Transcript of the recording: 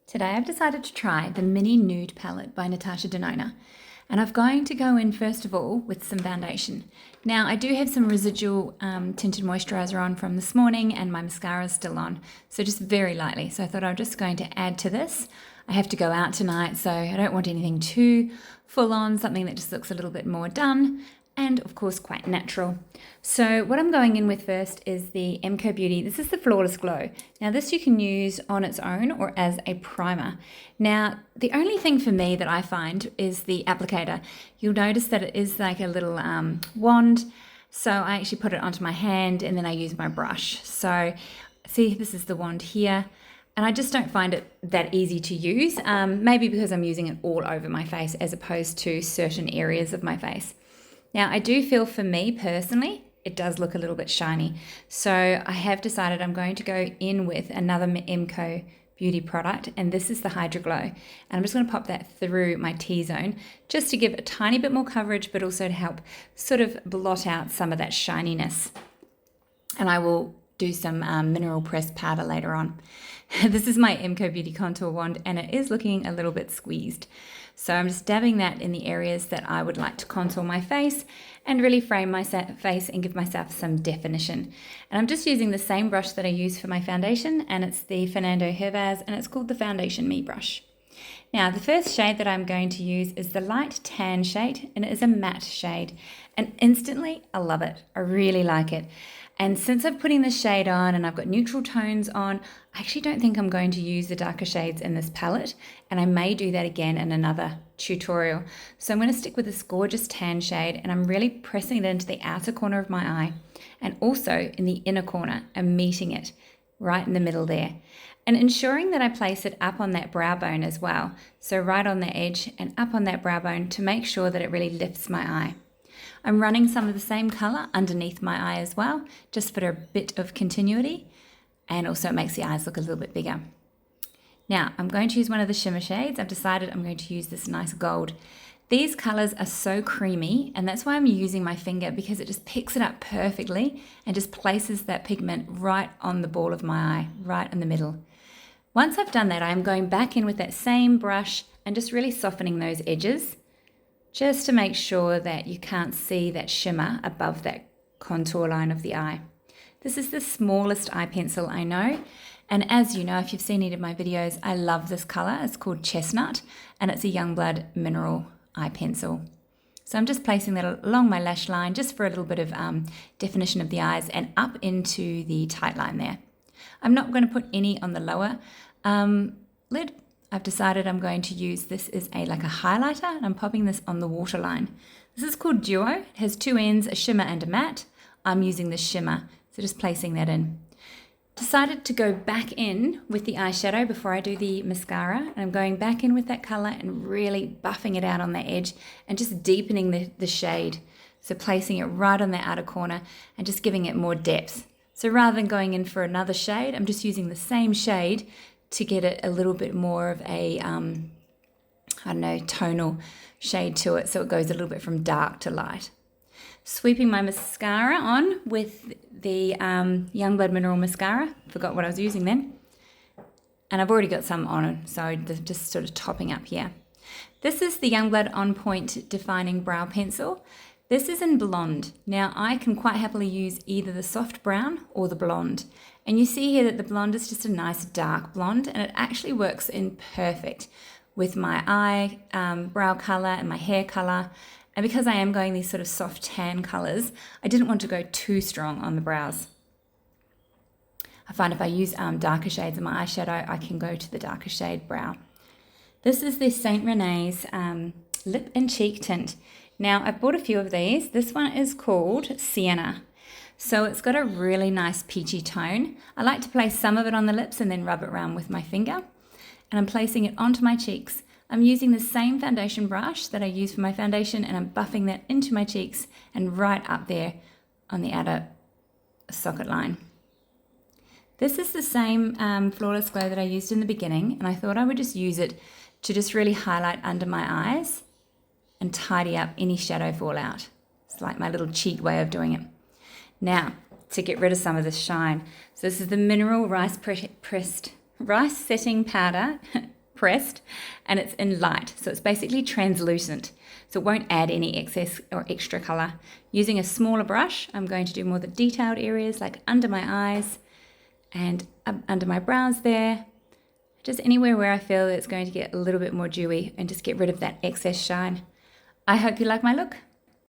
Today I've decided to try the Mini Nude palette by Natasha Denona, and I'm going to go in first of all with some foundation. Now I do have some residual tinted moisturiser on from this morning and my mascara is still on, so just very lightly. So I thought I'm just going to add to this. I have to go out tonight, so I don't want anything too full on, something that just looks a little bit more done and of course quite natural. So what I'm going in with first is the McoBeauty. This is the Flawless Glow. Now this you can use on its own or as a primer. Now the only thing for me that I find is the applicator. You'll notice that it is like a little wand. So I actually put it onto my hand and then I use my brush. So see, this is the wand here. And I just don't find it that easy to use, maybe because I'm using it all over my face as opposed to certain areas of my face. Now, I do feel for me personally, it does look a little bit shiny. So I have decided I'm going to go in with another McoBeauty product, and this is the Hydra Glow. And I'm just going to pop that through my T-zone just to give a tiny bit more coverage, but also to help sort of blot out some of that shininess. And I will do some mineral pressed powder later on. This is my McoBeauty Contour Wand, and it is looking a little bit squeezed. So I'm just dabbing that in the areas that I would like to contour my face and really frame my face and give myself some definition. And I'm just using the same brush that I use for my foundation, and it's the Fernando Hervaz, and it's called the Foundation Me brush. Now, the first shade that I'm going to use is the light tan shade, and it is a matte shade. And instantly, I love it. I really like it. And since I'm putting this shade on and I've got neutral tones on, I actually don't think I'm going to use the darker shades in this palette, and I may do that again in another tutorial. So I'm going to stick with this gorgeous tan shade, and I'm really pressing it into the outer corner of my eye and also in the inner corner and meeting it right in the middle there. And ensuring that I place it up on that brow bone as well. So right on the edge and up on that brow bone to make sure that it really lifts my eye. I'm running some of the same colour underneath my eye as well, just for a bit of continuity, and also it makes the eyes look a little bit bigger. Now, I'm going to use one of the shimmer shades. I've decided I'm going to use this nice gold. These colours are so creamy, and that's why I'm using my finger, because it just picks it up perfectly and just places that pigment right on the ball of my eye, right in the middle. Once I've done that, I'm going back in with that same brush and just really softening those edges, just to make sure that you can't see that shimmer above that contour line of the eye. This is the smallest eye pencil I know, and as you know, if you've seen any of my videos, I love this colour. It's called Chestnut, and it's a Youngblood mineral eye pencil. So I'm just placing that along my lash line just for a little bit of definition of the eyes and up into the tight line there. I'm not going to put any on the lower lid. I've decided I'm going to use this as like a highlighter, and I'm popping this on the waterline. This is called Duo. It has two ends, a shimmer and a matte. I'm using the shimmer, so just placing that in. Decided to go back in with the eyeshadow before I do the mascara, and I'm going back in with that colour and really buffing it out on the edge and just deepening the shade. So placing it right on the outer corner and just giving it more depth. So rather than going in for another shade, I'm just using the same shade to get it a little bit more of a, tonal shade to it, so it goes a little bit from dark to light. Sweeping my mascara on with the Youngblood Mineral Mascara. Forgot what I was using then. And I've already got some on, so just sort of topping up here. This is the Youngblood On Point Defining Brow Pencil. This is in blonde. Now I can quite happily use either the soft brown or the blonde. And you see here that the blonde is just a nice dark blonde, and it actually works in perfect with my eye brow colour and my hair colour. And because I am going these sort of soft tan colours, I didn't want to go too strong on the brows. I find if I use darker shades in my eyeshadow, I can go to the darker shade brow. This is the St. Renais Lip and Cheek Tint. Now, I've bought a few of these. This one is called Siena. So it's got a really nice peachy tone. I like to place some of it on the lips and then rub it around with my finger. And I'm placing it onto my cheeks. I'm using the same foundation brush that I use for my foundation, and I'm buffing that into my cheeks and right up there on the outer socket line. This is the same Flawless Glow that I used in the beginning, and I thought I would just use it to just really highlight under my eyes and tidy up any shadow fallout. It's like my little cheat way of doing it. Now, to get rid of some of this shine. So this is the Mineral Rice Setting Powder pressed, and it's in light. So it's basically translucent. So it won't add any excess or extra color. Using a smaller brush, I'm going to do more the detailed areas like under my eyes and under my brows there. Just anywhere where I feel it's going to get a little bit more dewy and just get rid of that excess shine. I hope you like my look.